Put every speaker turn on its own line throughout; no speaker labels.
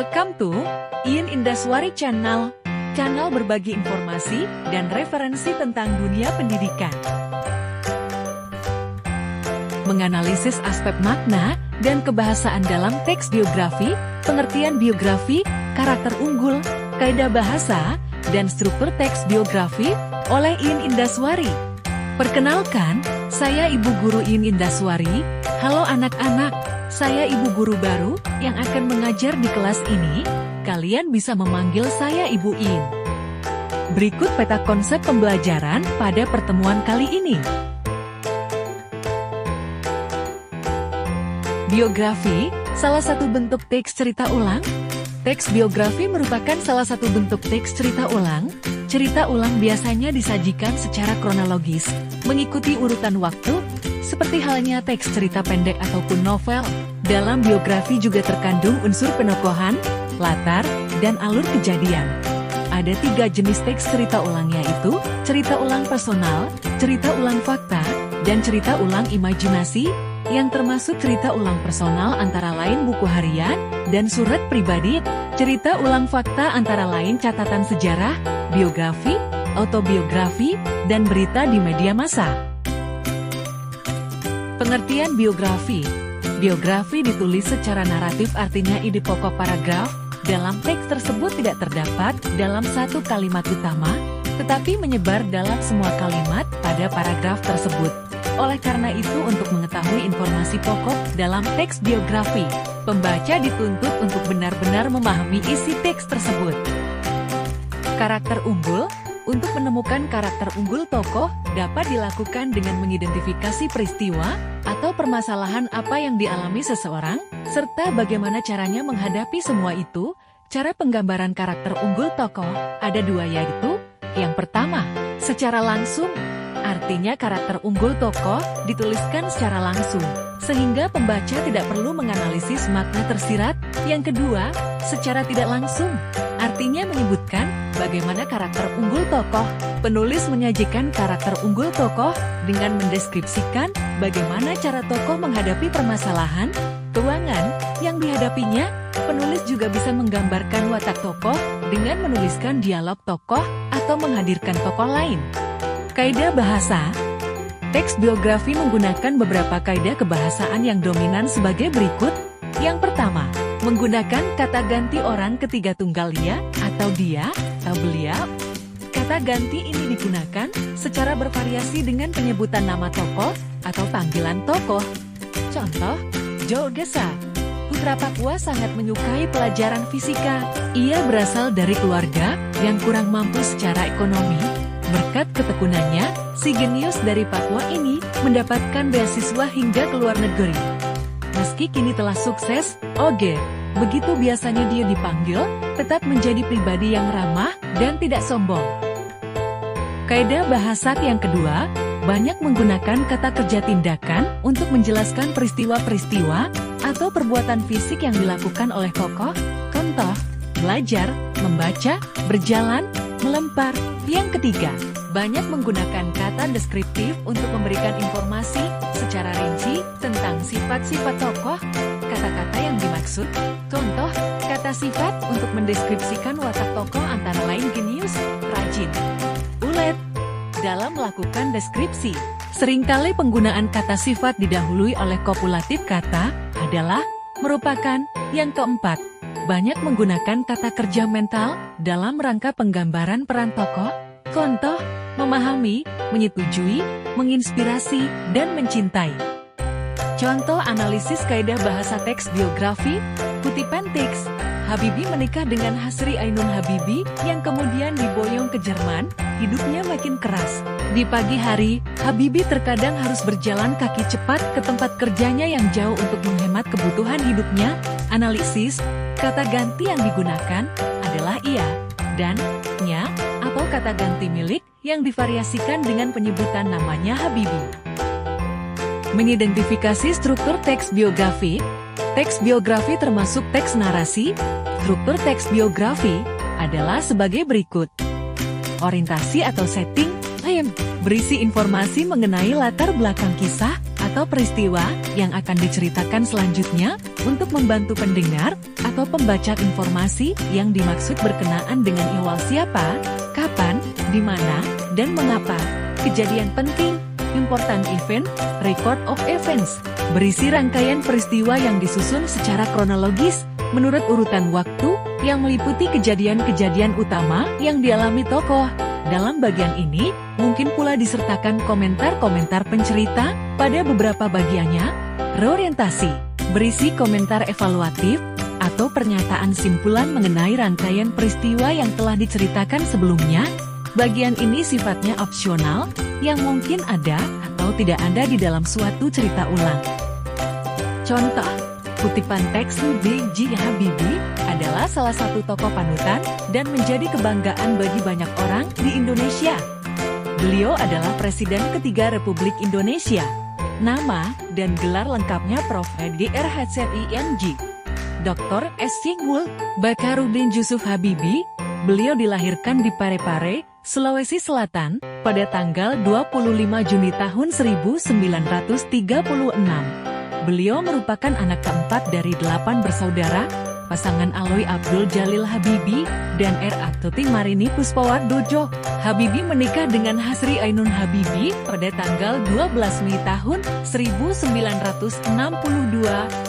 Welcome to In Indaswari Channel, channel berbagi informasi dan referensi tentang dunia pendidikan. Menganalisis aspek makna dan kebahasaan dalam teks biografi, pengertian biografi, karakter unggul, kaidah bahasa, dan struktur teks biografi oleh In Indaswari. Perkenalkan, saya Ibu Guru In Indaswari. Halo anak-anak, saya Ibu Guru baru yang akan mengajar di kelas ini. Kalian bisa memanggil saya Ibu In. Berikut peta konsep pembelajaran pada pertemuan kali ini. Biografi, salah satu bentuk teks cerita ulang. Teks biografi merupakan salah satu bentuk teks cerita ulang. Cerita ulang biasanya disajikan secara kronologis, mengikuti urutan waktu, seperti halnya teks cerita pendek ataupun novel. Dalam biografi juga terkandung unsur penokohan, latar, dan alur kejadian. Ada 3 jenis teks cerita ulang, yaitu cerita ulang personal, cerita ulang fakta, dan cerita ulang imajinasi, yang termasuk cerita ulang personal antara lain buku harian dan surat pribadi. Cerita ulang fakta antara lain catatan sejarah, biografi, autobiografi, dan berita di media massa. Pengertian biografi. Biografi ditulis secara naratif, artinya ide pokok paragraf dalam teks tersebut tidak terdapat dalam satu kalimat utama, tetapi menyebar dalam semua kalimat pada paragraf tersebut. Oleh karena itu, untuk mengetahui informasi pokok dalam teks biografi, pembaca dituntut untuk benar-benar memahami isi teks tersebut. Karakter unggul. Untuk menemukan karakter unggul tokoh, dapat dilakukan dengan mengidentifikasi peristiwa atau permasalahan apa yang dialami seseorang, serta bagaimana caranya menghadapi semua itu. Cara penggambaran karakter unggul tokoh ada 2, yaitu yang pertama, secara langsung. Artinya karakter unggul tokoh dituliskan secara langsung, sehingga pembaca tidak perlu menganalisis makna tersirat. Yang kedua, secara tidak langsung. Artinya menyebutkan bagaimana karakter unggul tokoh. Penulis menyajikan karakter unggul tokoh dengan mendeskripsikan bagaimana cara tokoh menghadapi permasalahan keuangan yang dihadapinya. Penulis juga bisa menggambarkan watak tokoh dengan menuliskan dialog tokoh atau menghadirkan tokoh lain. Kaidah bahasa. Teks biografi menggunakan beberapa kaidah kebahasaan yang dominan sebagai berikut. Yang pertama, menggunakan kata ganti orang ketiga tunggal ya, atau dia, atau beliau. Kata ganti ini digunakan secara bervariasi dengan penyebutan nama tokoh atau panggilan tokoh. Contoh, Joe Gesa, putra Papua, sangat menyukai pelajaran fisika. Ia berasal dari keluarga yang kurang mampu secara ekonomi. Berkat ketekunannya, si genius dari Papua ini mendapatkan beasiswa hingga ke luar negeri. Meski kini telah sukses, oge, begitu biasanya dia dipanggil, tetap menjadi pribadi yang ramah dan tidak sombong. Kaidah bahasa yang kedua, banyak menggunakan kata kerja tindakan untuk menjelaskan peristiwa-peristiwa atau perbuatan fisik yang dilakukan oleh tokoh. Contoh, belajar, membaca, berjalan, melempar. Yang ketiga, banyak menggunakan kata deskriptif untuk memberikan informasi secara rinci tentang sifat-sifat tokoh. Kata-kata yang dimaksud, contoh, kata sifat untuk mendeskripsikan watak tokoh antara lain genius, rajin, ulet. Dalam melakukan deskripsi, seringkali penggunaan kata sifat didahului oleh kopulatif kata adalah, merupakan. Yang keempat, banyak menggunakan kata kerja mental dalam rangka penggambaran peran tokoh. Contoh, memahami, menyetujui, menginspirasi, dan mencintai. Contoh analisis kaidah bahasa teks biografi, kutipan teks. Habibie menikah dengan Hasri Ainun Habibie yang kemudian diboyong ke Jerman. Hidupnya makin keras. Di pagi hari, Habibie terkadang harus berjalan kaki cepat ke tempat kerjanya yang jauh untuk menghemat kebutuhan hidupnya. Analisis, kata ganti yang digunakan adalah ia dan nya, atau kata ganti milik yang divariasikan dengan penyebutan namanya Habibie. Mengidentifikasi struktur teks biografi. Teks biografi termasuk teks narasi. Struktur teks biografi adalah sebagai berikut. Orientasi atau setting, berisi informasi mengenai latar belakang kisah atau peristiwa yang akan diceritakan selanjutnya. untuk membantu pendengar atau pembaca informasi yang dimaksud berkenaan dengan ihwal siapa, kapan, di mana, dan mengapa. Kejadian penting, important event, record of events, berisi rangkaian peristiwa yang disusun secara kronologis, menurut urutan waktu, yang meliputi kejadian-kejadian utama yang dialami tokoh. Dalam bagian ini, mungkin pula disertakan komentar-komentar pencerita pada beberapa bagiannya. Reorientasi, berisi komentar evaluatif, atau pernyataan simpulan mengenai rangkaian peristiwa yang telah diceritakan sebelumnya. Bagian ini sifatnya opsional, yang mungkin ada atau tidak ada di dalam suatu cerita ulang. Contoh, kutipan teks B.J. Habibie adalah salah satu tokoh panutan dan menjadi kebanggaan bagi banyak orang di Indonesia. Beliau adalah Presiden ketiga Republik Indonesia. Nama dan gelar lengkapnya Prof. Dr. H.Z.I.M.J. Dr. S. Sigmul Bakarudin Jusuf Habibie. Beliau dilahirkan di Parepare, Sulawesi Selatan, pada tanggal 25 Juni tahun 1936. Beliau merupakan anak keempat dari 8 bersaudara, pasangan Aloy Abdul Jalil Habibie dan R. Atuti Marini Puspawardojo. Habibie menikah dengan Hasri Ainun Habibie pada tanggal 12 Mei tahun 1962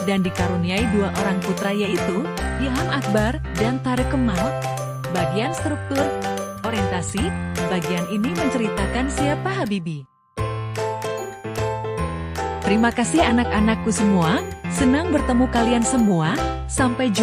dan dikaruniai 2 orang putra yaitu Ilham Akbar dan Tareq Kemal. Bagian struktur, orientasi, bagian ini menceritakan siapa Habibie. Terima kasih anak-anakku semua, senang bertemu kalian semua, sampai jumpa.